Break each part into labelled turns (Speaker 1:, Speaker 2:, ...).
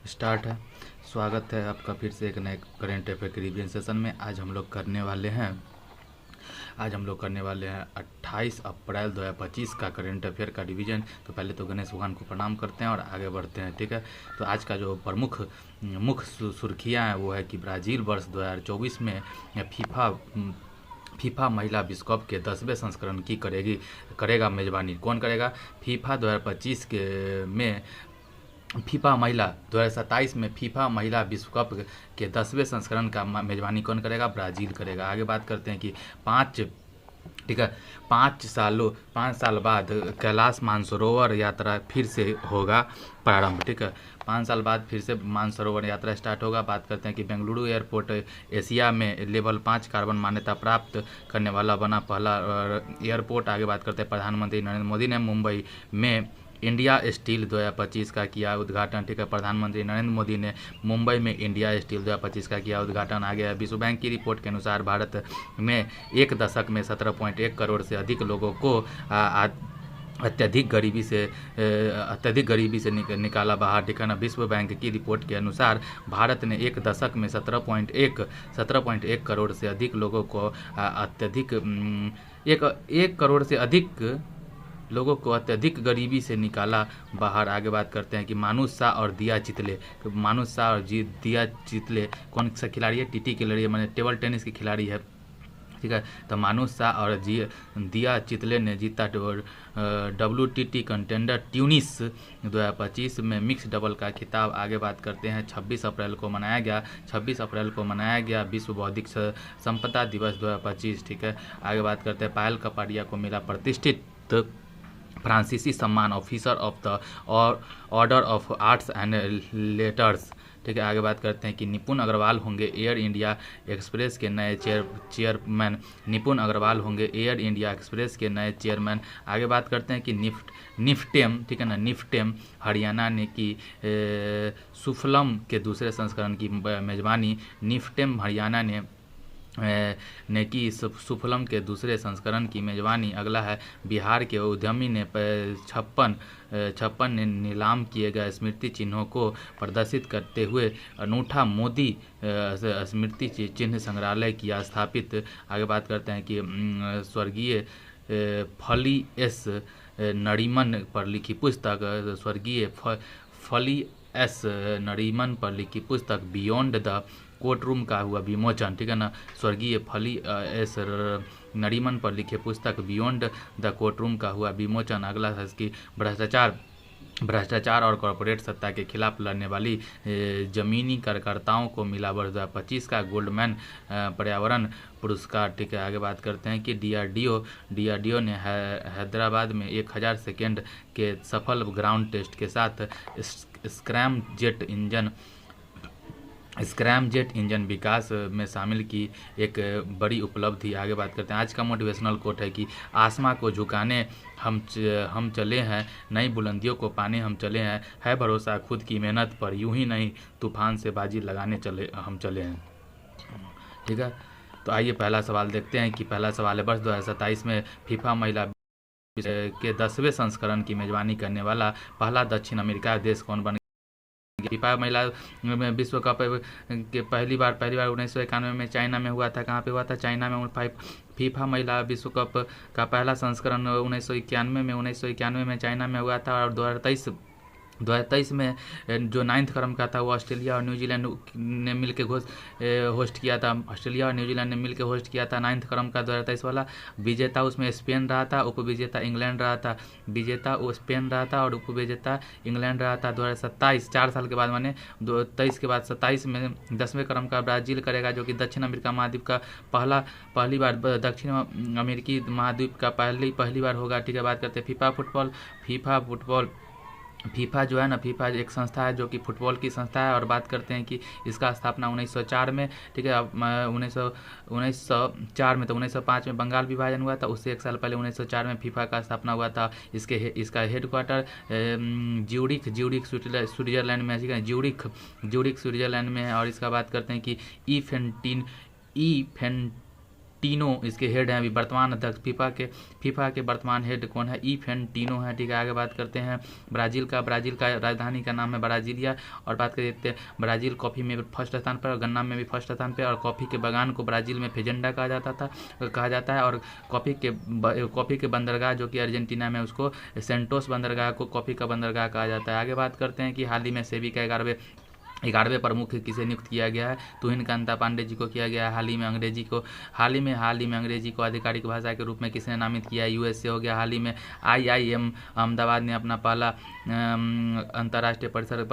Speaker 1: Start है। स्वागत है आपका फिर से एक नए करेंट अफेयर के रिवीजन सेशन में। आज हम लोग करने वाले हैं 28 अप्रैल 2025 का करेंट अफेयर का रिवीजन। तो पहले तो गणेश भगवान को प्रणाम करते हैं और आगे बढ़ते हैं, ठीक है। तो आज का जो प्रमुख मुख्य सुर्खियाँ हैं वो है कि ब्राज़ील वर्ष 2024 में फीफा महिला विश्व कप के 10वें संस्करण की करेगा मेजबानी। कौन करेगा? फीफा 2025 में फीफा महिला 2027 में फीफा महिला विश्व कप के 10वें संस्करण का मेजबानी कौन करेगा? ब्राज़ील करेगा। आगे बात करते हैं कि ठीक है 5 साल बाद कैलाश मानसरोवर यात्रा फिर से होगा प्रारंभ, ठीक है। 5 साल बाद फिर से मानसरोवर यात्रा स्टार्ट होगा। बात करते हैं कि बेंगलुरु एयरपोर्ट एशिया में लेवल 5 कार्बन मान्यता प्राप्त करने वाला बना पहला एयरपोर्ट। आगे बात करते हैं प्रधानमंत्री नरेंद्र मोदी ने मुंबई में इंडिया स्टील 2025 का किया उद्घाटन, ठीक है। प्रधानमंत्री नरेंद्र मोदी ने मुंबई में इंडिया स्टील 2025 का किया उद्घाटन। आ गया विश्व बैंक की रिपोर्ट के अनुसार भारत में एक दशक में 17.1 करोड़ से अधिक लोगों को अत्यधिक गरीबी से निकाला बाहर, ठीक है ना। विश्व बैंक की रिपोर्ट के अनुसार भारत ने एक दशक में 17.1 करोड़ से अधिक लोगों को एक करोड़ से अधिक लोगों को अत्यधिक गरीबी से निकाला बाहर। आगे बात करते हैं कि मानुष शाह और दिया चितले कौन सा खिलाड़ी है? टीटी की लड़ी, मैंने टेबल टेनिस की खिलाड़ी है, ठीक है। तो मानुष शाह और दिया चितले ने जीता WTT कंटेंडर ट्यूनिस 2025 में मिक्स डबल का खिताब। आगे बात करते हैं 26 अप्रैल को मनाया गया विश्व बौद्धिक संपदा दिवस 2025, ठीक है। आगे बात करते हैं पायल कपाड़िया को मिला प्रतिष्ठित फ्रांसीसी सम्मान officer of the order of arts and letters, ठीक है। आगे बात करते हैं कि निपुण अग्रवाल होंगे एयर इंडिया एक्सप्रेस के नए चेयरमैन आगे बात करते हैं कि निफ्टेम, ठीक है ना, निफ्टेम हरियाणा ने की सुफलम के दूसरे संस्करण की मेजबानी। निफ्टेम हरियाणा ने की सुफलम के दूसरे संस्करण की मेजबानी। अगला है बिहार के उद्यमी ने 56 ने नीलाम किए गए स्मृति चिन्हों को प्रदर्शित करते हुए अनूठा मोदी स्मृति चिन्ह संग्रहालय किया स्थापित। आगे बात करते हैं कि स्वर्गीय फली एस नरीमन पर लिखी पुस्तक बियॉन्ड द कोर्टरूम का हुआ विमोचन, ठीक है ना। स्वर्गीय फली एस नरीमन पर लिखे पुस्तक बियॉन्ड द कोर्टरूम का हुआ विमोचन। अगला है कि भ्रष्टाचार और कॉरपोरेट सत्ता के खिलाफ लड़ने वाली जमीनी कार्यकर्ताओं को मिला वर्ष 2025 का गोल्डमैन पर्यावरण पुरस्कार, ठीक है। आगे बात करते हैं कि डीआरडीओ ने हैदराबाद में 1000 सेकेंड के सफल ग्राउंड टेस्ट के साथ स्क्रैम जेट इंजन विकास में शामिल की एक बड़ी उपलब्धि। आगे बात करते हैं आज का मोटिवेशनल कोट है कि आसमां को झुकाने हम चले हैं, नई बुलंदियों को पाने हम चले हैं, है भरोसा खुद की मेहनत पर, यूं ही नहीं तूफान से बाजी लगाने हम चले हैं, ठीक है। तो आइए पहला सवाल देखते हैं कि पहला सवाल है वर्ष 2027 में फीफा महिला के 10वें संस्करण की मेजबानी करने वाला पहला दक्षिण अमेरिका देश कौन बन? फीफा महिला विश्व कप के पहली बार 1991 में चाइना में हुआ था। कहाँ पे हुआ था? चाइना में। फीफा महिला विश्व कप का पहला संस्करण 1991 में चाइना में हुआ था। और 2023 में जो 9th क्रम का था वो ऑस्ट्रेलिया और न्यूजीलैंड ने मिलकर होस्ट किया था। 9th क्रम का 2023 वाला। विजेता उसमें स्पेन रहा था, उपविजेता इंग्लैंड रहा था। विजेता वो स्पेन रहा था और उपविजेता इंग्लैंड रहा था। 2027 4 साल के बाद माने 23 के बाद 27 में 10वें क्रम का ब्राज़ील करेगा, जो कि दक्षिण अमेरिका महाद्वीप का पहली बार दक्षिण अमेरिकी महाद्वीप का पहली बार होगा, ठीक है। बात करते हैं फीफा जो है ना, फीफा एक संस्था है जो कि फुटबॉल की संस्था है। और बात करते हैं कि इसका स्थापना 1904 में, ठीक है। 1904 में, तो 1905 में बंगाल विभाजन हुआ था, उससे 1 साल पहले 1904 में फीफा का स्थापना हुआ था। इसका हेडक्वार्टर ज्यूरिख स्विट्जरलैंड में है, ज्यूरिख स्विट्जरलैंड में है। और इसका बात करते हैं कि टीनो इसके हेड हैं, अभी वर्तमान अध्यक्ष फीफा के वर्तमान हेड कौन है? इन्फेंटिनो है, ठीक है। आगे बात करते हैं ब्राज़ील का राजधानी का नाम है ब्राज़ीलिया। और बात करते हैं ब्राज़ील कॉफ़ी में फर्स्ट स्थान पर और गन्ना में भी फर्स्ट स्थान पर, और कॉफ़ी के बागान को ब्राज़ील में फेजेंडा कहा जाता है। और कॉफ़ी के बंदरगाह जो कि अर्जेंटीना में, उसको सेंटोस बंदरगाह को कॉफ़ी का बंदरगाह कहा जाता है। आगे बात करते हैं कि हाल ही में सेबी का 11वें प्रमुख किसे नियुक्त किया गया है? तुहिन कांता पांडे जी को किया गया है। हाल ही में अंग्रेजी को आधिकारिक भाषा के रूप में किसने नामित किया है? यूएस से हो गया। हाल ही में IIM अहमदाबाद ने अपना पहला अंतर्राष्ट्रीय परिसर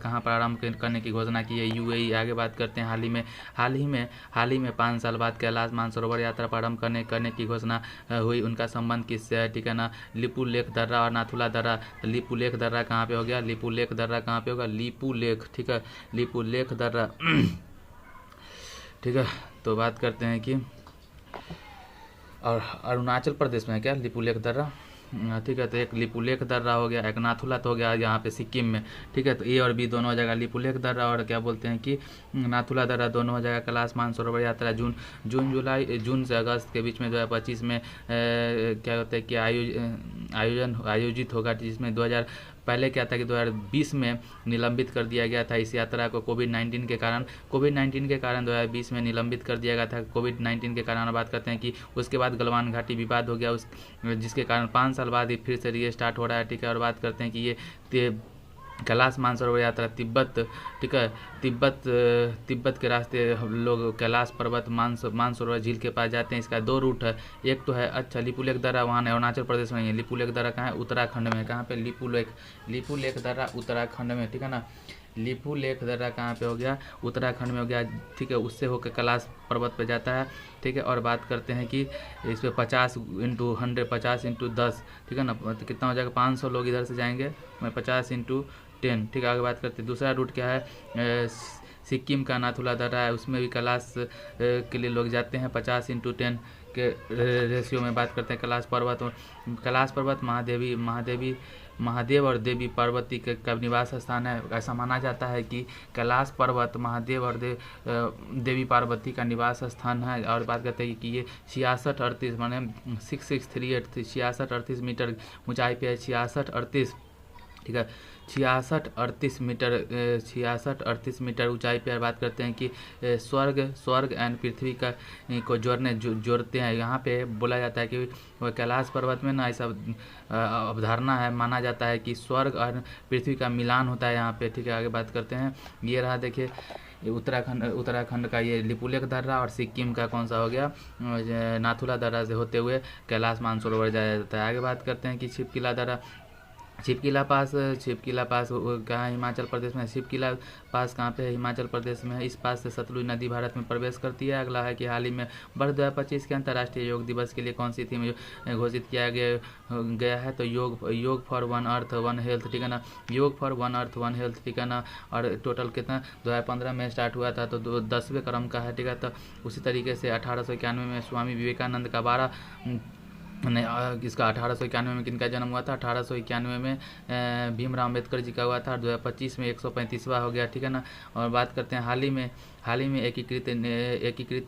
Speaker 1: कहाँ प्रारंभ करने की घोषणा की है? UAE। आगे बात करते हैं हाल ही में 5 साल बाद कैलाश मानसरोवर यात्रा प्रारंभ करने की घोषणा हुई। उनका संबंध किससे है? ठीक है ना, लिपू लेख दर्रा और नाथुला दर्रा। लिपू लेख दर्रा कहाँ पे हो गया? लिपू लेख दर्रा कहाँ पे होगा? लिपू लेख, ठीक है, लिपू लेख दर्रा ठीक है। तो बात करते हैं कि और अरुणाचल प्रदेश में है क्या लिपू लेख दर्रा? ठीक है, तो एक लिपुलेख दर्रा हो गया, एक नाथुला तो हो गया यहाँ पे सिक्किम में। ठीक है, तो ए और बी दोनों हो जाएगा लिपुलेख दर्रा और क्या बोलते हैं कि नाथुला दर्रा दोनों हो जाएगा। कैलाश मानसरोवर यात्रा जून से अगस्त के बीच में 2025 में क्या होता है कि आयोजित होगा, जिसमें पहले क्या था कि 2020 में निलंबित कर दिया गया था इस यात्रा को कोविड-19 के कारण 2020 में निलंबित कर दिया गया था कोविड-19 के कारण। बात करते हैं कि उसके बाद गलवान घाटी विवाद हो गया जिसके कारण 5 साल बाद ही फिर से रीस्टार्ट हो रहा है। ठीक है, और बात करते हैं कि ये कैलाश मानसरोवर यात्रा तिब्बत, ठीक है, तिब्बत के रास्ते लोग कैलाश पर्वत मानसरोवर झील के पास जाते हैं। इसका 2 रूट है, एक तो है अच्छा लिपुलेख दर्रा, वहाँ अरुणाचल प्रदेश में है। लिपुलेख दर्रा कहाँ है? उत्तराखंड में। कहाँ पे? लिपुलेख दर्रा उत्तराखंड में, ठीक है ना। लिपुलेख दर्रा कहाँ पे हो गया? उत्तराखंड में हो गया, ठीक है। उससे होकर कैलाश पर्वत पे जाता है, ठीक है। और बात करते हैं कि इस पर 50 × 100 50 × 10, ठीक है ना, तो कितना हो जाएगा? 500 लोग इधर से जाएंगे, 50 × 10, ठीक है। आगे बात करते हैं दूसरा रूट क्या है? सिक्किम का नाथुला दर्रा है, उसमें भी कैलाश के लिए लोग जाते हैं 50 × 10 के रेशियो में। बात करते हैं कैलाश पर्वत महादेव और देवी पार्वती का निवास स्थान है। ऐसा माना जाता है कि कैलाश पर्वत महादेव और देवी पार्वती का निवास स्थान है। और बात करते हैं कि ये 6638 माने 6638 मीटर ऊंचाई पे है। 6638, ठीक है, 6638 मीटर ऊंचाई पर। बात करते हैं कि स्वर्ग एंड पृथ्वी को जोड़ते हैं। यहाँ पे बोला जाता है कि कैलाश पर्वत में ना ऐसा अवधारणा है, माना जाता है कि स्वर्ग और पृथ्वी का मिलान होता है यहाँ पे। ठीक है, आगे बात करते हैं। ये रहा, देखिए उत्तराखंड का ये लिपुलेख दर्रा, और सिक्किम का कौन सा हो गया? नाथुला दर्रा से होते हुए कैलाश मानसरोवर जाया जाता है। आगे बात करते हैं कि छिपकिला पास कहाँ है? हिमाचल प्रदेश में। छिपकिला पास कहाँ पे है? हिमाचल प्रदेश में है। इस पास से सतलुज नदी भारत में प्रवेश करती है। अगला है कि हाल ही में वर्ष 2025 के अंतर्राष्ट्रीय योग दिवस के लिए कौन सी थीम घोषित किया गया है? तो योग for one earth one health, ठीक है ना, योग for one earth one health, ठीक है ना। और टोटल कितना 2015 में स्टार्ट हुआ था, तो 10वें क्रम का है, ठीक है। तो उसी तरीके से 1891 में स्वामी विवेकानंद का 12 इसका 1891 में किनका जन्म हुआ था? 1891 में भीमराव अम्बेडकर जी का हुआ था। 2025 में 135वां हो गया, ठीक है ना। और बात करते हैं हाल ही में एकीकृत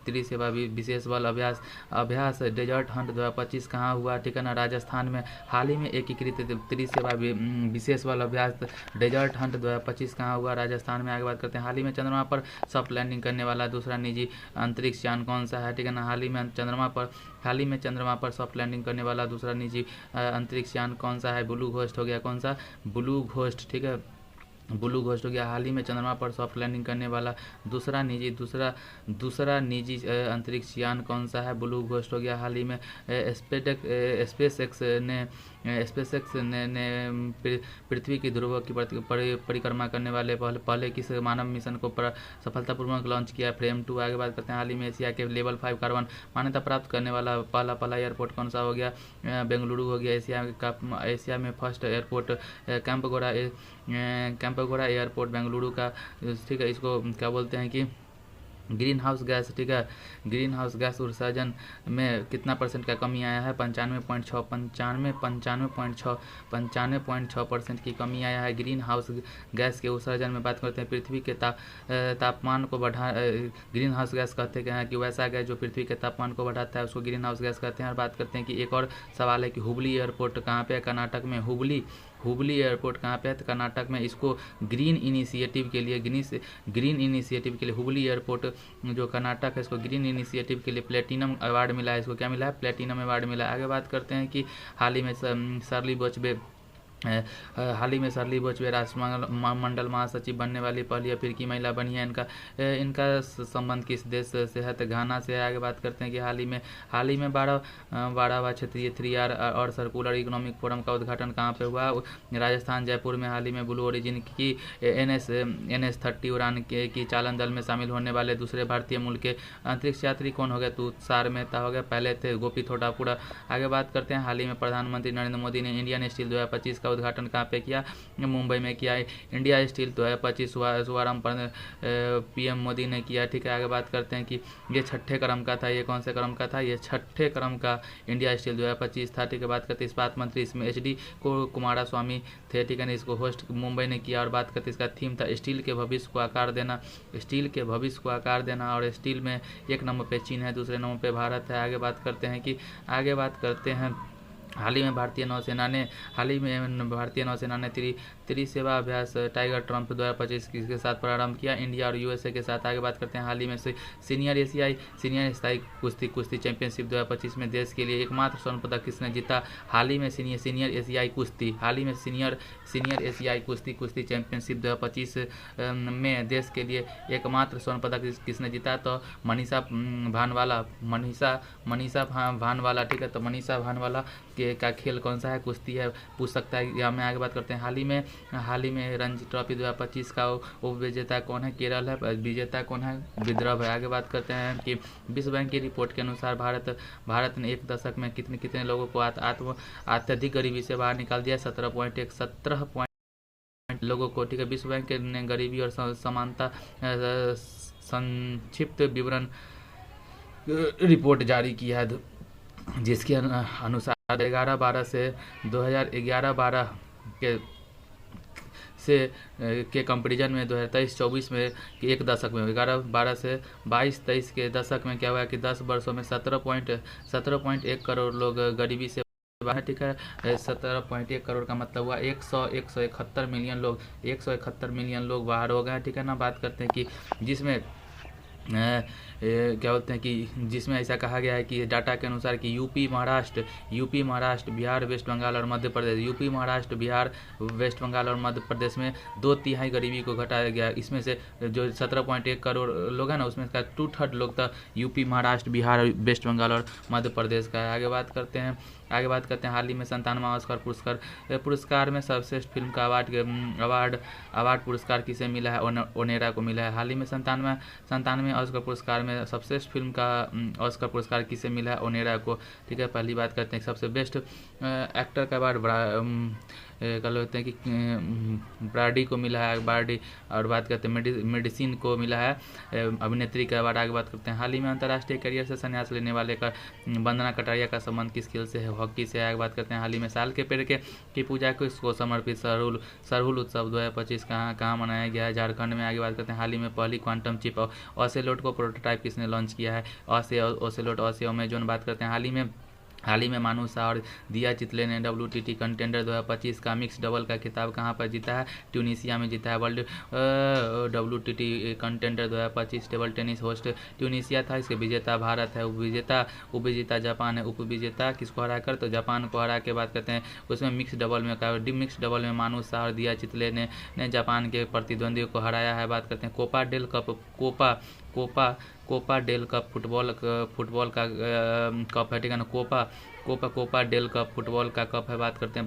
Speaker 1: त्रिसेवा विशेष बल अभ्यास डेजर्ट हंट 2025 कहाँ हुआ? ठीक है ना, राजस्थान में। हाल ही में एकीकृत त्रिसेवा विशेष बल अभ्यास डेजर्ट हंट 2025 कहाँ हुआ? राजस्थान में। आगे बात करते हैं हाल ही में चंद्रमा पर सॉफ्ट लैंडिंग करने वाला दूसरा निजी अंतरिक्ष यान कौन सा है? ठीक है ना, हाल ही में चंद्रमा पर सॉफ्ट लैंडिंग करने वाला दूसरा निजी अंतरिक्ष यान कौन सा है? ब्लू घोस्ट हो गया। कौन सा? ब्लू घोस्ट, ठीक है, ब्लू घोस्ट हो गया। हाल ही में चंद्रमा पर सॉफ्ट लैंडिंग करने वाला दूसरा निजी अंतरिक्ष यान कौन सा है? ब्लू घोस्ट हो गया। हाल ही में स्पेसएक्स ने पृथ्वी की ध्रुवों की परिक्रमा करने वाले पहले किस मानव मिशन को सफलतापूर्वक लॉन्च किया? फ्रेम 2। आगे बात करते हैं हाल ही में एशिया के लेवल 5 कार्बन मान्यता प्राप्त करने वाला पहला एयरपोर्ट कौन सा हो गया? बेंगलुरु हो गया। एशिया में फर्स्ट एयरपोर्ट कैंपगोड़ा एयरपोर्ट बेंगलुरु का, ठीक है। इसको क्या बोलते हैं कि ग्रीन हाउस गैस, ठीक है, ग्रीन हाउस गैस उत्सर्जन में कितना परसेंट का कमी आया है? 95.6% की कमी आया है। ग्रीन हाउस गैस के उत्सर्जन में बात करते हैं पृथ्वी के तापमान को ग्रीन हाउस गैस कहते हैं कि वैसा गैस जो पृथ्वी के तापमान को बढ़ाता है उसको ग्रीन हाउस गैस कहते हैं। और बात करते हैं कि एक और सवाल है कि हुबली एयरपोर्ट कहाँ पे है? कर्नाटक में। हुबली एयरपोर्ट कहाँ पे है? तो कर्नाटक में। इसको ग्रीन इनिशिएटिव के लिए हुबली एयरपोर्ट जो कर्नाटक है इसको ग्रीन इनिशिएटिव के लिए प्लेटिनम अवार्ड मिला है। इसको क्या मिला है? प्लेटिनम अवार्ड मिला है। आगे बात करते हैं कि हाल ही में शर्ली बोचवे राष्ट्रमंडल महासचिव बनने वाली पहली अफ्रीकी महिला बनी है। इनका संबंध किस देश से है? तो घाना से है। आगे बात करते हैं कि हाल ही में 12वां क्षेत्रीय 3R और सर्कुलर इकोनॉमिक फोरम का उद्घाटन कहाँ पे हुआ? राजस्थान जयपुर में। हाल ही में ब्लू ओरिजिन की NS-30 उड़ान की चालन दल में शामिल होने वाले दूसरे भारतीय मूल के अंतरिक्ष यात्री कौन हो गए? तुषार मेहता हो गया, पहले थे गोपी थोटापुरा। आगे बात करते हैं हाल ही में प्रधानमंत्री नरेंद्र मोदी ने इंडियन स्टील 2025 का उद्घाटन कहाँ पे किया? मुंबई में किया। इंडिया स्टील 2025 शुभारंभ PM मोदी ने किया, ठीक है। आगे बात करते हैं कि ये 6ठे क्रम का था। ये कौन से क्रम का था? ये 6ठे क्रम का इंडिया स्टील 2025 था, ठीक है। बात करते हैं इस्पात मंत्री, इसमें HD कुमारस्वामी थे, ठीक है ना। इसको होस्ट मुंबई ने किया। और बात करते इसका थीम था स्टील के भविष्य को आकार देना, और स्टील में 1 नंबर पे चीन है, दूसरे नंबर पे भारत है। आगे बात करते हैं हाल ही में भारतीय नौसेना ने त्रिसेवा अभ्यास टाइगर ट्रम्प 2025 के साथ प्रारंभ किया, इंडिया और USA के साथ। आगे बात करते हैं हाल ही में सीनियर एशियाई कुश्ती चैंपियनशिप 2025 में देश के लिए एकमात्र स्वर्ण पदक किसने जीता? हाल ही में सीनियर एशियाई कुश्ती चैंपियनशिप 2025 में देश के लिए एकमात्र स्वर्ण पदक किसने जीता? तो मनीषा भानवाला, ठीक है। तो मनीषा भानवाला का खेल कौन सा है? कुश्ती है, पूछ सकता है। या मैं आगे बात करते हैं हाल ही में रणजी ट्रॉफी 2025 का उपविजेता कौन है? केरल है। विजेता कौन है? विदर्भ है। आगे बात करते हैं कि विश्व बैंक की रिपोर्ट के अनुसार भारत ने 1 दशक में कितने लोगों को अत्यधिक गरीबी से बाहर निकाल दिया? 17 लोगों को, ठीक है। विश्व बैंक ने गरीबी और समानता संक्षिप्त विवरण रिपोर्ट जारी किया है, जिसके अनुसार 2011-12 के कंपेरिजन में 2023-24 में कि 1 दशक में 11-12 से 22-23 के दशक में क्या हुआ कि 10 वर्षों में 17.1 करोड़ लोग गरीबी से बाहर, ठीक है। 17.1 करोड़ का मतलब हुआ 171 मिलियन लोग बाहर हो गए, ठीक है ना। बात करते हैं कि जिसमें क्या बोलते हैं कि जिसमें ऐसा कहा गया है कि डाटा के अनुसार कि यूपी महाराष्ट्र, बिहार, वेस्ट बंगाल और मध्य प्रदेश में 2/3 गरीबी को घटाया गया। इसमें से जो 17.1 करोड़ लोग हैं ना, उसमें का 2/3 लोग तो यूपी, महाराष्ट्र, बिहार, वेस्ट बंगाल और मध्य प्रदेश का है। आगे बात करते हैं हाल ही में 97वां ऑस्कर पुरस्कार में सर्वश्रेष्ठ फिल्म का अवार्ड पुरस्कार किसे मिला है? ओनेरा को मिला है। हाल ही में 97वें ऑस्कर पुरस्कार में सबसे फिल्म का ऑस्कर पुरस्कार किसे मिला है? ओनेरा को, ठीक है। पहली बात करते हैं सबसे बेस्ट एक्टर का अवार्ड कल होते हैं कि ब्राडी को मिला है, बार्डी। और बात करते हैं मेडिसिन को मिला है अभिनेत्री का अवार्ड। आगे बात करते हैं हाल ही में अंतर्राष्ट्रीय करियर से संन्यास लेने वाले का वंदना कटारिया का संबंध किस खेल से है? हॉकी से। आगे बात करते हैं हाल ही में साल के पेड़ की पूजा को इसको समर्पित सरहुल उत्सव 2025 कहाँ मनाया गया है? झारखंड में। आगे बात करते हैं हाल ही में पहली क्वांटम चिप ऑसेलोट को प्रोटोटाइप किसने लॉन्च किया है? ऑसेलोट अमेजोन। बात करते हैं हाल ही में मानू शाह और दिया चितले ने WTT कंटेंडर 2025 का मिक्स डबल का खिताब कहाँ पर जीता है? ट्यूनीशिया में जीता है। World WTT contender 2025 table tennis host Tunisia था, इसके विजेता भारत है। उपविजेता जापान है। उपविजेता किसको हरा कर? तो जापान को हरा के बात करते हैं उसमें मिक्स डबल में मानू शाह और दिया चितले ने जापान के प्रतिद्वंदियों को हराया है। बात करते हैं कोपा डेल कप फुटबॉल का कप है, ठीक है ना। कोपा डेल कप फुटबॉल का कप है। बात करते हैं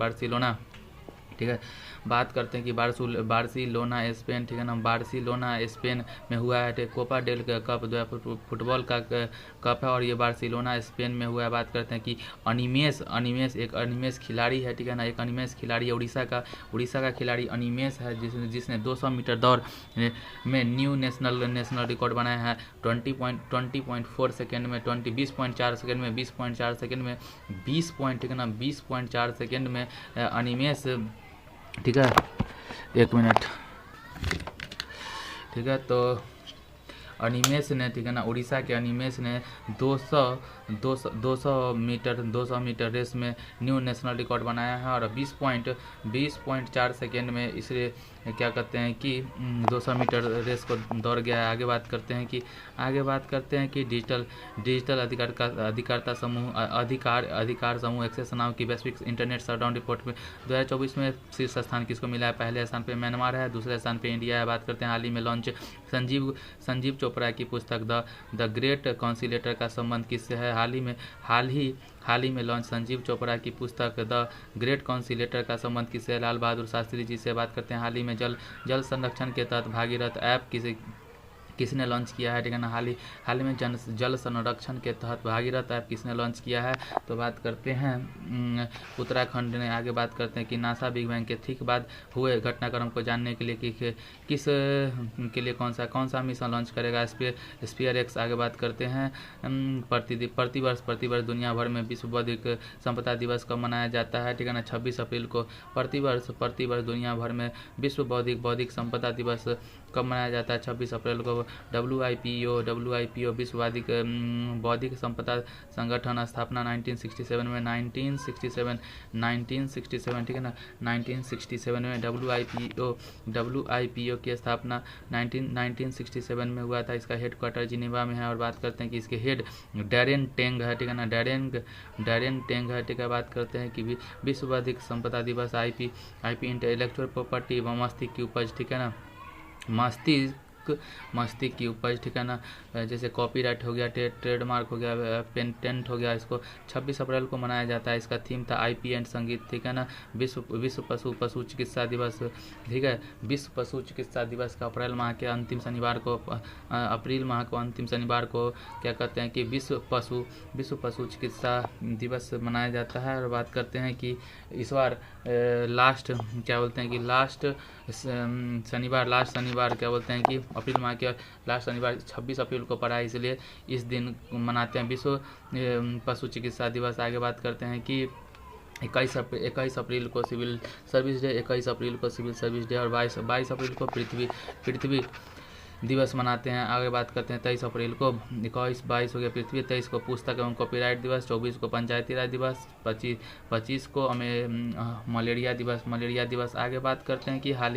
Speaker 1: ठीक है। बात करते हैं कि बार्सिलोना स्पेन, ठीक है ना, बार्सिलोना स्पेन में हुआ है कोपा डेल कप फुटबॉल का कप है और ये बार्सिलोना स्पेन में हुआ है। बात करते हैं कि एक अनिमेष खिलाड़ी है, ठीक है ना, एक अनिमेष खिलाड़ी है उड़ीसा का खिलाड़ी अनिमेष है जिसने 200 मीटर दौड़ में न्यू नेशनल रिकॉर्ड बनाया है 20.4 सेकेंड में 20.4 सेकेंड में 20.4 सेकेंड में 20.4 सेकेंड में अनिमेष, ठीक है, 1 मिनट, ठीक है। तो अनिमेष ने, ठीक है ना, उड़ीसा के अनिमेष ने 200 मीटर रेस में न्यू नेशनल रिकॉर्ड बनाया है और 20.4 सेकेंड में इसे क्या कहते हैं कि 200 मीटर रेस को दौड़ गया है। आगे बात करते हैं कि डिजिटल अधिकार समूह एक्सेस नाउ की वैश्विक इंटरनेट शटडाउन रिपोर्ट में 2024 में शीर्ष स्थान किसको मिला है? पहले स्थान पे म्यांमार है, दूसरे स्थान पे इंडिया है। बात करते हैं हाल ही में लॉन्च संजीव चोपड़ा की पुस्तक द ग्रेट कॉन्सिलेटर का संबंध किससे है? हाल ही में लॉन्च संजीव चोपड़ा की पुस्तक द ग्रेट कॉन्सिलेटर का संबंध किससे है? लाल बहादुर शास्त्री जी से। बात करते हैं हाल ही में जल संरक्षण के तहत भागीरथ ऐप किसने लॉन्च किया है? ठीक है ना, हाल ही में जल संरक्षण के तहत भागीरथ ऐप किसने लॉन्च किया है? तो बात करते हैं उत्तराखंड ने। आगे बात करते हैं कि नासा बिग बैंग के ठीक बाद हुए घटनाक्रम को जानने के लिए किस के लिए कौन सा मिशन लॉन्च करेगा? SPHEREx. आगे बात करते हैं प्रतिवर्ष दुनिया भर में विश्व बौद्धिक संपदा दिवस कब मनाया जाता है? ठीक है ना, 26 अप्रैल को। प्रतिवर्ष दुनिया भर में विश्व बौद्धिक संपदा दिवस कब मनाया जाता है? 26 अप्रैल को। WIPO विश्व बौद्धिक संपदा संगठन स्थापना 1967 में 1967, ठीक है ना, 1967 में WIPO की स्थापना 1967 में हुआ था। इसका हेडक्वार्टर जिनेवा में है और बात करते हैं कि इसके हेड डैरेन टेंग है, ठीक है ना, डैरेन टेंग है, ठीक है। बात करते हैं कि विश्व बौद्धिक संपदा दिवस IP इंटेलेक्चुअल प्रॉपर्टी व मस्तिष्क की उपज, ठीक है ना, मस्तिष्क की उपज, ठीक है ना, जैसे कॉपीराइट हो गया, ट्रेडमार्क हो गया, पेटेंट हो गया, इसको 26 अप्रैल को मनाया जाता है। इसका थीम था IP एंड संगीत, ठीक है ना। विश्व पशु चिकित्सा दिवस, ठीक है, विश्व पशु चिकित्सा दिवस का अप्रैल माह के अंतिम शनिवार को क्या कहते हैं कि विश्व पशु चिकित्सा दिवस मनाया जाता है। और बात करते हैं कि इस बार लास्ट शनिवार क्या बोलते हैं कि अप्रैल माह के लास्ट शनिवार 26 अप्रैल को पड़ा है, इसलिए इस दिन मनाते हैं विश्व पशु चिकित्सा दिवस। आगे बात करते हैं कि 21 अप्रैल को सिविल सर्विस डे और 22 अप्रैल को पृथ्वी दिवस मनाते हैं। आगे बात करते हैं 23 अप्रैल को 22 हो गया पृथ्वी, 23 को पुस्तक एवं कॉपीराइट दिवस, 24 को पंचायती राज दिवस, 25 को मलेरिया दिवस। आगे बात करते हैं कि हाल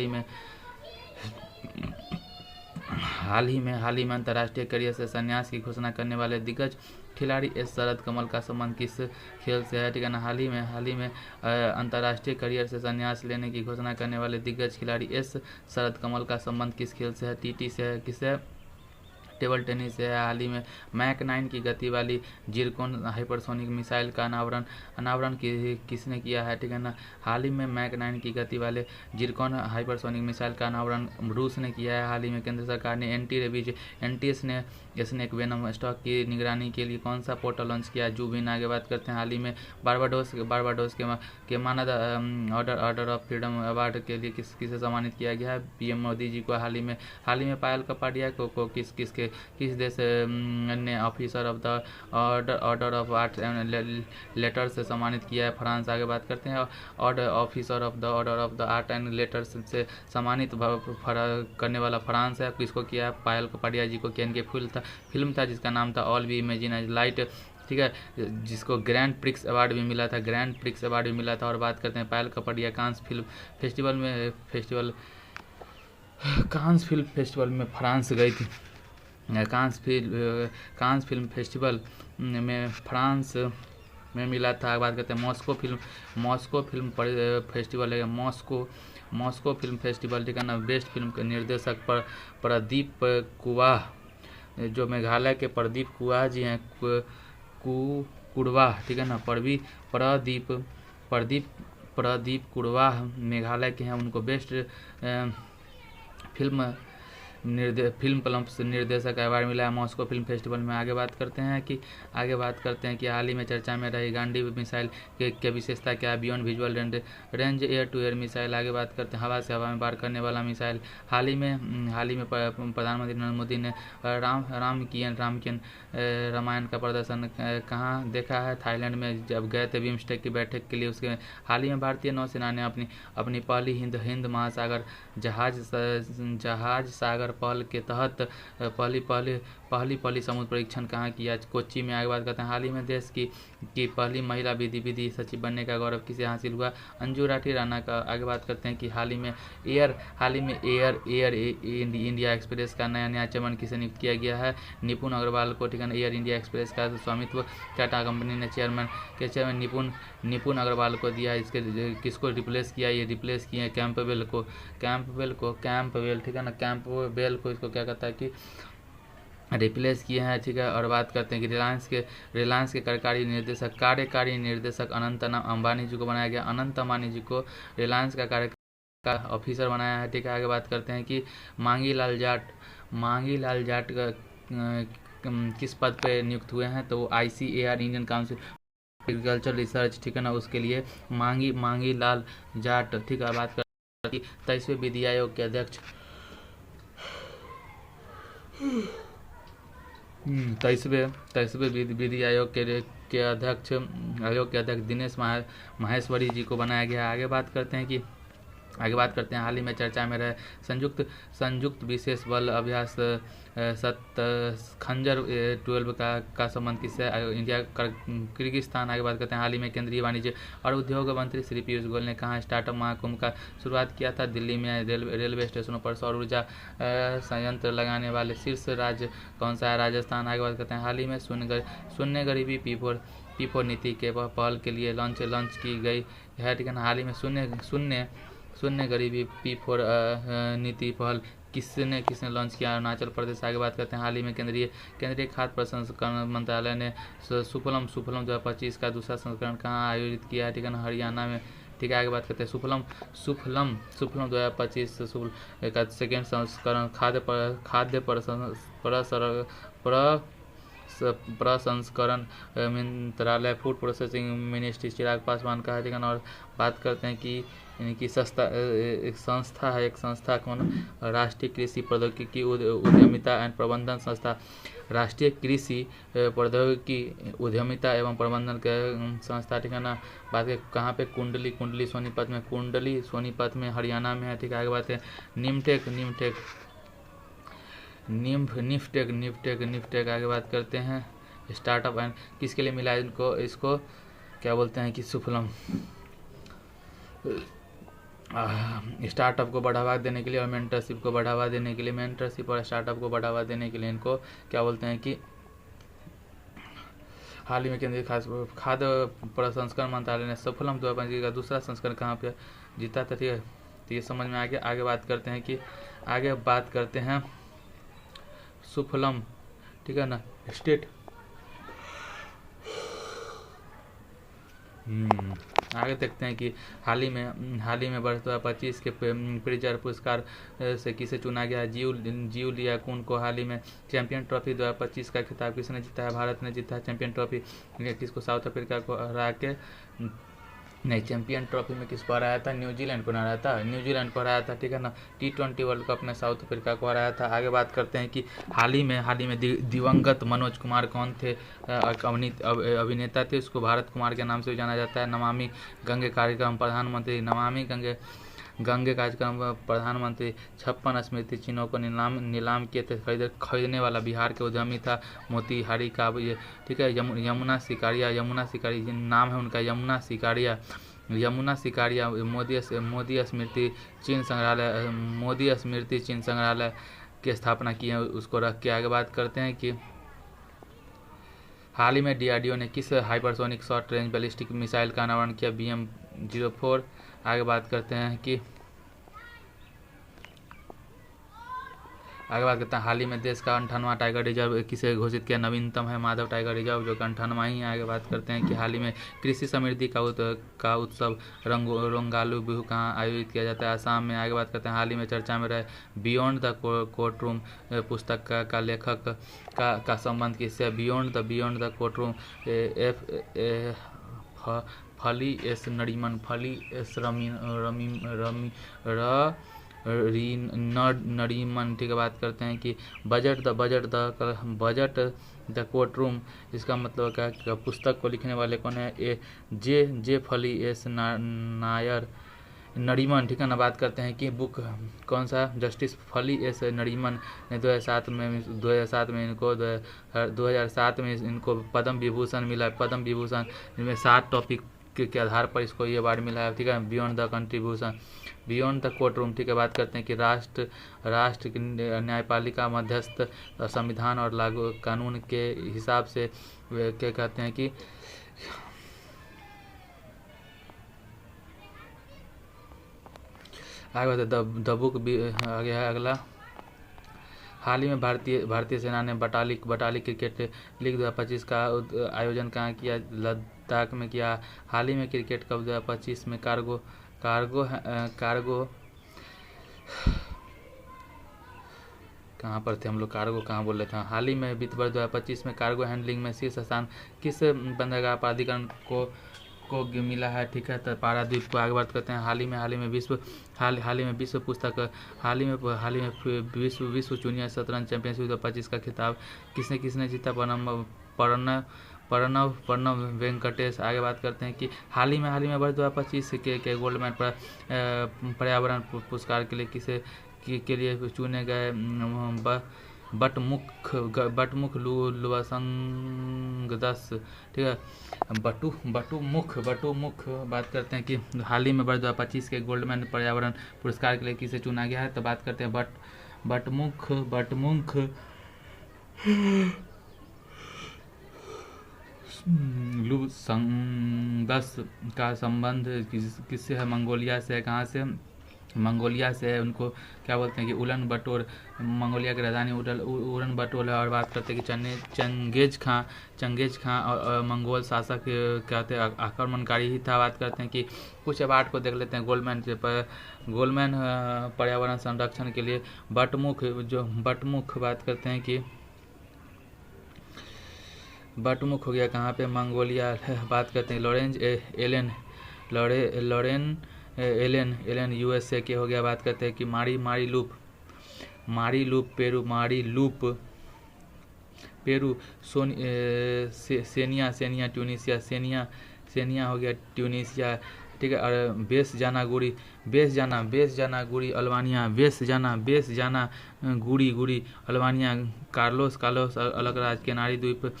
Speaker 1: ही में अंतर्राष्ट्रीय करियर से संन्यास की घोषणा करने वाले दिग्गज खिलाड़ी एस शरद कमल का संबंध किस खेल से है? ठीक है ना, हाल ही में अंतर्राष्ट्रीय करियर से संन्यास लेने की घोषणा करने वाले दिग्गज खिलाड़ी एस शरद कमल का संबंध किस खेल से है? TT से है। किससे? टेबल टेनिस से है। हाल ही में मैक 9 की गति वाली जिरकोन हाइपरसोनिक मिसाइल का अनावरण किसने किया है? ठीक है ना, हाल ही में मैक 9 की गति वाले जिरकोन हाइपरसोनिक मिसाइल का अनावरण रूस ने किया है। हाल ही में केंद्र सरकार ने NTS ने स्नेक वेनम स्टॉक की निगरानी के लिए कौन सा पोर्टल लॉन्च किया? जूबिन। आगे बात करते हैं हाल ही में बारबाडोस के मानद ऑर्डर ऑफ फ्रीडम अवार्ड के लिए किसे सम्मानित किया गया है? PM मोदी जी को। हाल ही में पायल कपाडिया को किस देश ने officer of the order of arts and letters से सम्मानित किया है? फ्रांस। आगे बात करते हैं officer of the order of the art and letters से सम्मानित करने वाला फ्रांस है। किसको किया है? पायल कपाडिया जी को। कैन के फिल्म था जिसका नाम था all we imagine as light, ठीक है, जिसको ग्रैंड प्रिक्स अवार्ड भी मिला था। और बात करते हैं पायल कपाडिया कांस फिल्म फेस्टिवल में फ्रांस गई थी। कांस फिल्म फेस्टिवल में फ्रांस में मिला था। बात करते हैं मॉस्को फिल्म फेस्टिवल है, मॉस्को फिल्म फेस्टिवल, ठीक है ना। बेस्ट फिल्म के निर्देशक प्रदीप कुवाह, जो मेघालय के प्रदीप कुवाह जी हैं, कुड़वा, ठीक है ना, प्रदीप प्रदीप कुरवाह मेघालय के हैं, उनको बेस्ट फिल्म फिल्म निर्देशक अवार्ड मिला है मॉस्को फिल्म फेस्टिवल में। आगे बात करते हैं कि हाल ही में चर्चा में रही गांडीव मिसाइल के विशेषता क्या है, beyond visual range air to air missile. आगे बात करते हैं हवा से हवा में वार करने वाला मिसाइल। हाल ही में प्रधानमंत्री नरेंद्र मोदी ने रामकियन रामायण का प्रदर्शन कहाँ देखा है, थाईलैंड में जब गए थे बिम्स्टेक की बैठक के लिए। उसके हाल ही में भारतीय नौसेना ने अपनी पहली हिंद महासागर जहाज सागर पहल के तहत पहली समुद्र परीक्षण कहाँ किया, कोच्चि में। आगे बात करते हैं हाल ही में देश की पहली महिला विधि सचिव बनने का गौरव किसे हासिल हुआ, अंजू राठी राणा का। आगे बात करते हैं कि हाल ही में एयर इंडिया एक्सप्रेस का नया चेयरमैन किसे नियुक्त किया गया है, निपुण अग्रवाल को। ठीक है, एयर इंडिया एक्सप्रेस का स्वामित्व टाटा कंपनी ने चेयरमैन निपुण अग्रवाल को दिया। इसके किसको रिप्लेस किया, ये रिप्लेस किए कैंपबेल को। ठीक है ना, कैंपबेल को इसको क्या कहता है कि रिप्लेस किए हैं। ठीक है, और बात करते हैं कि रिलायंस के कार्यकारी निर्देशक अनंत अंबानी जी को बनाया गया। अनंत अंबानी जी को रिलायंस का ऑफिसर बनाया है। ठीक है, आगे बात करते हैं कि मांगी लाल जाट किस पद पे नियुक्त हुए हैं, तो वो ICAR Indian council agriculture research. ठीक है ना, उसके लिए मांगी लाल जाट। ठीक है, बात करते हैं 23वें विधि आयोग के अध्यक्ष 23वें विधि आयोग के अध्यक्ष दिनेश माहेश्वरी जी को बनाया गया। आगे बात करते हैं हाल ही में चर्चा में रहे संयुक्त विशेष बल अभ्यास खंजर 12 का संबंध किससे, इंडिया किर्गिस्तान। आगे बात करते हैं हाल ही में केंद्रीय वाणिज्य और उद्योग मंत्री श्री पीयूष गोयल ने कहाँ स्टार्टअप महाकुंभ का शुरुआत किया था, दिल्ली में। रेलवे स्टेशनों पर सौर ऊर्जा संयंत्र लगाने वाले शीर्ष राज्य कौन सा है, राजस्थान। आगे बात करते हैं हाल ही में शून्य गरीबी P4 नीति के पहल के लिए लॉन्च की गई है। ठीक है ना, हाल ही में शून्य गरीबी P4 नीति पहल किसने लॉन्च किया, अरुणाचल प्रदेश। आगे बात करते हैं हाल ही में केंद्रीय खाद्य प्रसंस्करण मंत्रालय ने सुफलम 2025 का दूसरा संस्करण कहाँ आयोजित किया है, ठीक है ना, हरियाणा में। ठीक है, आगे बात करते हैं सुफलम 2025 का सेकेंड संस्करण खाद्य प्रसंस्करण मंत्रालय food processing ministry Chirag Paswan का है। ठीक है, और बात करते हैं कि एक संस्था कौन, राष्ट्रीय कृषि प्रौद्योगिकी उद्यमिता एवं प्रबंधन संस्था, राष्ट्रीय कृषि प्रौद्योगिकी उद्यमिता एवं प्रबंधन के संस्था। ठीक है ना, बात कहाँ पे, कुंडली सोनीपत में हरियाणा में है। ठीक है, आगे बात है निफ्टेक। आगे बात करते हैं स्टार्टअप एंड किसके लिए मिला इसको क्या बोलते हैं कि सुफलम स्टार्टअप को बढ़ावा देने के लिए और मेंटरशिप को बढ़ावा देने के लिए, मेंटरशिप और स्टार्टअप को बढ़ावा देने के लिए इनको क्या बोलते हैं कि हाल ही में केंद्रीय खाद्य प्रसंस्करण मंत्रालय ने सुफलम 2025 का दूसरा संस्करण कहाँ पे जीता था। ठीक है, तो ये समझ में आ गया। आगे बात करते हैं सुफलम, ठीक है ना, स्टेट आगे देखते हैं कि हाल ही में वर्ष 2025 के प्रिजर पुरस्कार से किसे चुना गया है, जियो लियाकुन को। हाल ही में चैंपियन ट्रॉफी 2025 का खिताब किसने जीता है, भारत ने जीता है चैंपियन ट्रॉफी। किसको, साउथ अफ्रीका को हरा के, नहीं, चैंपियन ट्रॉफी में किसको हराया था, न्यूजीलैंड को हराया था। ठीक है ना, T20 वर्ल्ड कप में साउथ अफ्रीका को हराया था। आगे बात करते हैं कि हाल ही में दिवंगत मनोज कुमार कौन थे, अभिनेता थे, उसको भारत कुमार के नाम से भी जाना जाता है। नमामि गंगे कार्यक्रम प्रधानमंत्री 56 स्मृति चिन्हों को नीलाम किए थे। खरीदने वाला बिहार के उद्यमी था मोतिहारी का ये। ठीक है, यमुना सिकारिया नाम है उनका, यमुना सिकारिया मोदी स्मृति चिन्ह संग्रहालय की स्थापना की है, उसको रख के। आगे बात करते हैं कि हाल ही में DRDO ने किस hypersonic short range ballistic missile का अनावरण किया, BM-04। आगे बात करते हैं कि आगे बात करते हैं हाल ही में देश का 58वां टाइगर रिजर्व किसे घोषित किया, नवीनतम है माधव टाइगर रिजर्व जो कि 58वां ही है। आगे बात करते हैं कि हाल ही में कृषि समृद्धि का उत्सव रोंगालू बिहू कहाँ आयोजित किया जाता है, आसाम में। आगे बात करते हैं हाल ही में चर्चा में रहे बियॉन्ड द कोर्ट रूम पुस्तक का लेखक का संबंध किससे, बियॉन्ड द कोर्ट रूम फली एस नरीमन नरीमन। ठीक है, बात करते हैं कि बजट द कोर्ट रूम, इसका मतलब क्या है, पुस्तक को लिखने वाले कौन है, जे फली एस नायर नरीमन। ठीक है ना। बात करते हैं कि बुक कौन सा, जस्टिस फली एस नरीमन ने 2007 में इनको 2007 में इनको पद्म विभूषण मिला। पद्म विभूषण इनमें 7 टॉपिक के आधार पर इसको ये अवार्ड मिला है। ठीक है, beyond the contribution, beyond the court room. ठीक है, बात करते हैं कि राष्ट्र की न्यायपालिका मध्यस्थ संविधान और लागू कानून के हिसाब से क्या कहते हैं कि आगे द बुक आगे है अगला। हाल ही में भारतीय सेना ने बटाली क्रिकेट लीग 2025 का आयोजन कहाँ किया, लद्दाख में किया। हाल ही में क्रिकेट कप 2025 में कार्गो कहाँ पर थे हम लोग, कार्गो कहाँ बोल रहे थे। हाल ही में वित्त वर्ष 2025 में कार्गो हैंडलिंग में शीर्ष स्थान किस बंदरगाह प्राधिकरण को मिला है। ठीक है, तो पारादीप को। आगे बात करते हैं हाल ही में विश्व पुस्तक हाल ही में विश्व जूनियर शतरंज चैंपियनशिप 2025 का खिताब किसने जीता, प्रणव वेंकटेश। आगे बात करते हैं कि हाल ही में वर्ष 2025 के गोल्ड मेडल पर्यावरण पुरस्कार के लिए के लिए चुने गए बटमुख लुवसंगदस। ठीक है, बटुमुख। बात करते हैं कि हाल ही में वर्ष 2025 के गोल्ड मेडल पर्यावरण पुरस्कार के लिए किसे चुना गया है, तो बात करते हैं बटमुख लुवसंगदस का संबंध किससे है, मंगोलिया से। कहाँ से, मंगोलिया से है। उनको क्या बोलते हैं कि उलन बटोर, मंगोलिया की राजधानी उलन बटोर है। और बात करते हैं कि चंगेज खां और मंगोल शासक कहते हैं आक्रमणकारी ही था। बात करते हैं कि कुछ अवार्ड को देख लेते हैं। गोल्डमैन पर्यावरण संरक्षण के लिए बटमुख बात करते हैं कि बटमुख हो गया कहाँ पे, मंगोलिया। बात करते हैं लॉरेन एलन यूएसए के हो गया। बात करते हैं कि मारी loop Peru Xenia Tunisia, Xenia हो गया ट्यूनिसिया। ठीक है, और बेस जाना गुड़ी अल्बानिया, बेस जाना गुड़ी अल्बानिया। कार्लोस अलग राज्य के नारी द्वीप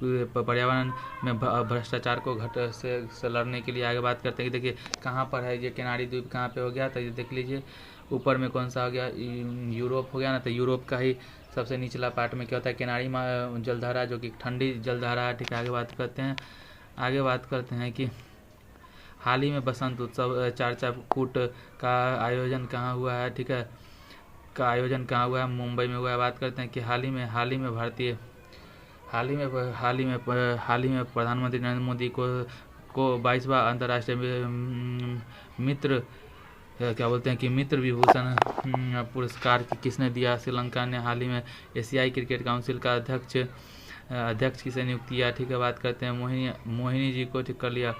Speaker 1: पर्यावरण में भ्रष्टाचार को से लड़ने के लिए। आगे बात करते हैं कि देखिए कहाँ पर है ये किनारी द्वीप, कहाँ पे हो गया, तो ये देख लीजिए ऊपर में कौन सा हो गया, यूरोप हो गया ना। तो यूरोप का ही सबसे निचला पार्ट में क्या होता है, किनारी जलधारा, जो कि ठंडी जलधारा है। ठीक है, आगे बात करते हैं कि हाल ही में बसंत उत्सव चारचाकूट का आयोजन कहाँ हुआ है। ठीक है, मुंबई में हुआ है। बात करते हैं कि हाल ही में प्रधानमंत्री नरेंद्र मोदी को 22वां अंतर्राष्ट्रीय मित्र क्या बोलते हैं कि मित्र विभूषण पुरस्कार किसने दिया, श्रीलंका ने। हाल ही में एशियाई क्रिकेट काउंसिल का अध्यक्ष किसे नियुक्त किया। ठीक है, बात करते हैं मोहिनी जी को, ठीक कर लिया।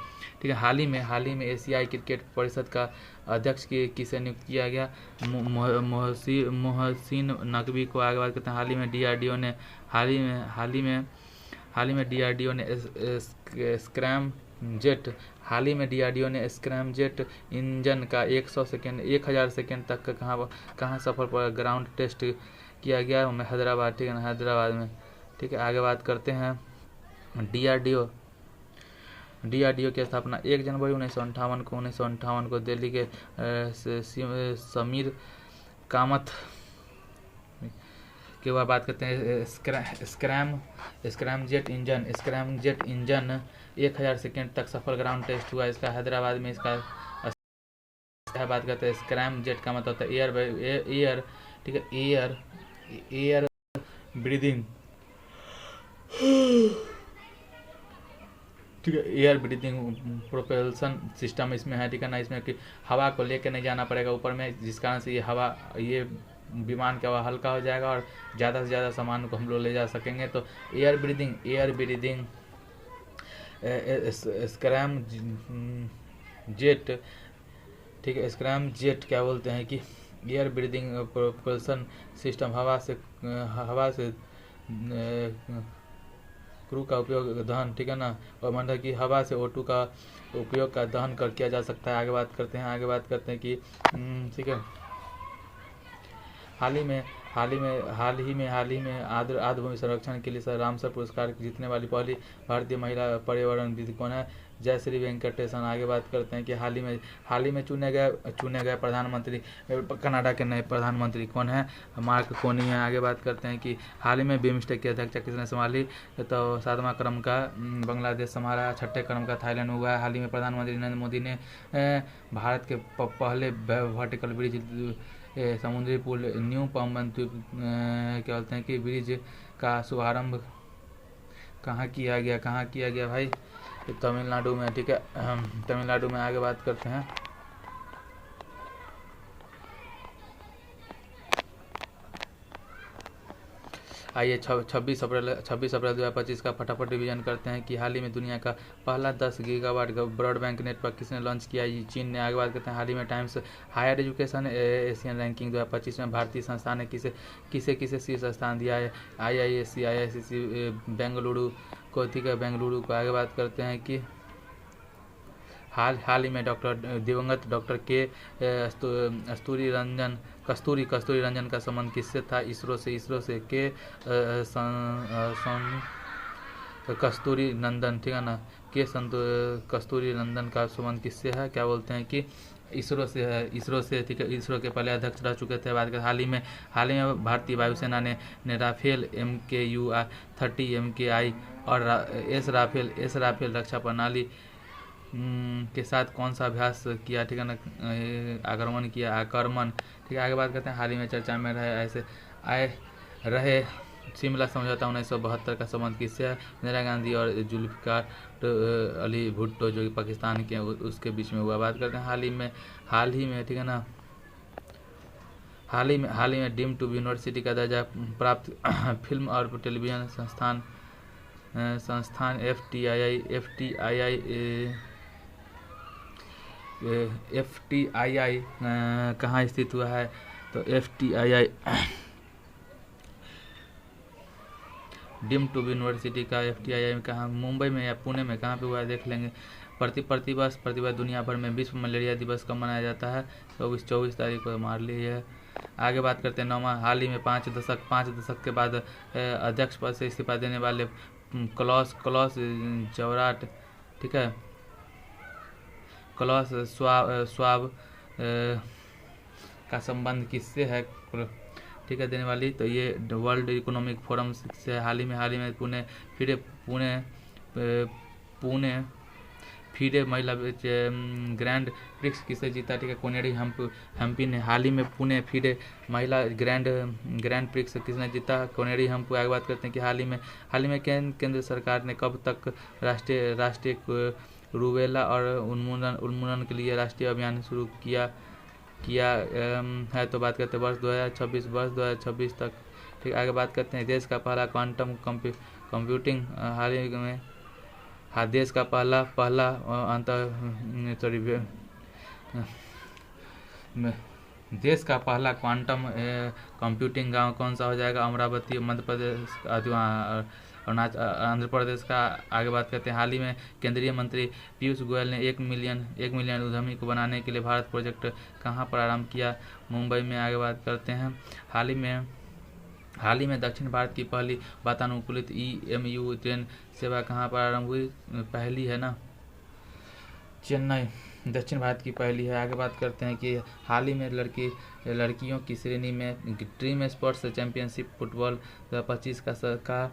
Speaker 1: ठीक है, हाल ही में एशियाई क्रिकेट परिषद का अध्यक्ष किसे नियुक्त किया गया, मोहसिन नकवी को। आगे बात करते हैं हाल ही में डीआरडीओ ने स्क्रैम जेट इंजन का 1000 सेकेंड तक का कहाँ सफल ग्राउंड टेस्ट किया गया, हैदराबाद। ठीक है ना, हैदराबाद में। ठीक है, आगे बात करते हैं डीआरडीओ की स्थापना 1 जनवरी 1958 को दिल्ली के समीर कामत के बाद बात करते हैं स्क्रैम जेट इंजन 1000 सेकेंड तक सफल ग्राउंड टेस्ट हुआ इसका हैदराबाद में। इसका बात करते हैं स्क्रैम जेट का मतलब होता है एयर। ठीक है, एयर ब्रीदिंग, ठीक है, एयर ब्रीदिंग प्रोपल्सन सिस्टम इसमें है, ठीक है ना। इसमें कि हवा को लेकर नहीं जाना पड़ेगा ऊपर में, जिस कारण से ये विमान का हवा हल्का हो जाएगा और ज़्यादा से ज़्यादा सामान को हम लोग ले जा सकेंगे। तो एयर ब्रीदिंग स्क्रैम जेट, ठीक है, स्क्रैम जेट क्या बोलते हैं कि एयर ब्रीदिंग प्रोपल्सन सिस्टम हवा से क्रू का उपयोग दहन, ठीक है ना, और मतलब कि हवा से O2 का उपयोग का दहन कर किया जा सकता है। आगे बात करते हैं कि ठीक है, हाल ही में आर्द्र भूमि संरक्षण के लिए रामसर पुरस्कार जीतने वाली पहली भारतीय महिला पर्यावरणविद कौन है? जयश्री वेंकटेशन। आगे बात करते हैं कि हाल ही में चुने गए प्रधानमंत्री, कनाडा के नए प्रधानमंत्री कौन है? मार्क कोनी है। आगे बात करते हैं कि हाल ही में बिम्स्टेक की अध्यक्षता किसने संभाली? तो 7वां क्रम का बांग्लादेश संभाला, 6ठे क्रम का थाईलैंड हुआ है। हाल ही में प्रधानमंत्री नरेंद्र मोदी ने भारत के पहले वर्टिकल ब्रिज समुद्री पुल न्यू पम्बनद्वीप क्या बोलते हैं कि ब्रिज का शुभारंभ कहाँ किया गया भाई? तो तमिलनाडु में, ठीक है, तमिलनाडु में। आगे बात करते हैं, आइए 26 अप्रैल 2025 का फटाफट रिवीजन करते हैं कि हाल ही में दुनिया का पहला 10 गीगावाट ब्रॉडबैंड नेटवर्क किसने लॉन्च किया? चीन ने। आगे बात करते हैं, हाल ही में Times Higher Education Asian ranking 2025 में भारतीय संस्थान ने किसे शीर्ष स्थान दिया है? IISc बेंगलुरु को, ठीक है, बेंगलुरु को। आगे बात करते हैं कि हाल ही में दिवंगत डॉक्टर के कस्तूरी रंजन का संबंध किससे था? इसरो से के कस्तूरी नंदन, ठीक है ना, कस्तूरी नंदन का संबंध किससे है? क्या बोलते हैं कि इसरो से, ठीक है। इसरो के पहले अध्यक्ष रह चुके थे। बात कर हाल ही में भारतीय वायुसेना ने राफेल MKU-30 MKI और एस राफेल रक्षा प्रणाली के साथ कौन सा अभ्यास किया, ठीक है ना, आक्रमण, ठीक है। आगे बात करते हैं, हाल ही में चर्चा में रहे शिमला समझौता 1972 का संबंध किससे है? इंदिरा गांधी और जुल्फिकार अली भुट्टो जो कि पाकिस्तान के उसके बीच में हुआ। बात करते हैं हाल ही में, ठीक है ना, हाल ही में डीम्ड टू यूनिवर्सिटी का दर्जा प्राप्त फिल्म और टेलीविजन संस्थान FTII कहाँ स्थित हुआ है? तो FTII डीम्ड टू यूनिवर्सिटी का FTII में कहाँ, मुंबई में या पुणे में, कहाँ पे हुआ है देख लेंगे। प्रतिवर्ष दुनिया भर में विश्व मलेरिया दिवस कब मनाया जाता है? 24 तारीख को मार ली है। आगे बात करते हैं 9वां, हाल ही में 5 दशक के बाद अध्यक्ष पद से इस्तीफा देने वाले क्लॉस जवराट, ठीक है, क्लॉस स्वाब का संबंध किससे है, ठीक है, देने वाली? तो ये वर्ल्ड इकोनॉमिक फोरम से। हाल ही में पुणे फिडे महिला ग्रैंड प्रिक्स किसे जीता, ठीक है, कोनेरी हम्पी ने। हाल ही में पुणे फिडे महिला ग्रैंड प्रिक्स किसने जीता? कोनेरी हम्पी। आगे बात करते हैं कि हाल ही में केंद्र सरकार ने कब तक राष्ट्रीय रूबेला और उन्मूलन के लिए राष्ट्रीय अभियान शुरू किया है? तो बात करते हैं वर्ष 2026 तक, ठीक। आगे बात करते हैं, देश का पहला क्वांटम कंप्यूटिंग हाल ही में, देश का पहला देश का पहला क्वांटम कंप्यूटिंग गांव कौन सा हो जाएगा? अमरावती, मध्य प्रदेश, आंध्र प्रदेश का। आगे बात करते हैं, हाल ही में केंद्रीय मंत्री पीयूष गोयल ने 1 मिलियन उद्यमी को बनाने के लिए भारत प्रोजेक्ट कहाँ प्रारंभ किया? मुंबई में। आगे बात करते हैं, हाल ही में दक्षिण भारत की पहली वातानुकूलित EMU ट्रेन सेवा कहाँ प्रारंभ हुई? पहली है ना, चेन्नई, दक्षिण भारत की पहली है। आगे बात करते हैं कि हाल ही में लड़कियों की श्रेणी में ड्रीम स्पोर्ट्स चैंपियनशिप फुटबॉल 2025 का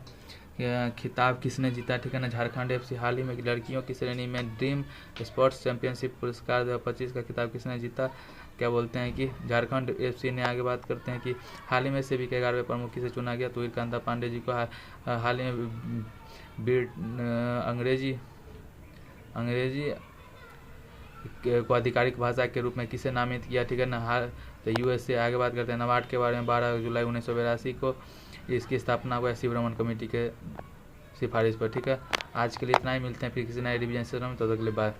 Speaker 1: खिताब किसने जीता, ठीक है ना, झारखंड FC। हाल ही में लड़कियों की श्रेणी में ड्रीम स्पोर्ट्स चैंपियनशिप पुरस्कार 2025 का खिताब किसने जीता? क्या बोलते हैं कि झारखंड एफसी ने आगे बात करते हैं कि हाल ही में सेबी के 11वें प्रमुख से चुना गया तुहिर कांता पांडे जी को हाल ही में अंग्रेजी को आधिकारिक भाषा के रूप में किसे नामित किया, ठीक है ना। हाल तो यूएस से आगे बात करते हैं नाबार्ड के बारे में। 12 जुलाई 1982 को इसकी स्थापना हुआ इसी भ्रमण कमेटी के सिफारिश पर, ठीक है। आज के लिए इतना ही, मिलते हैं फिर किसी नए रिवीजन सेशन में, तब तक के लिए बाय।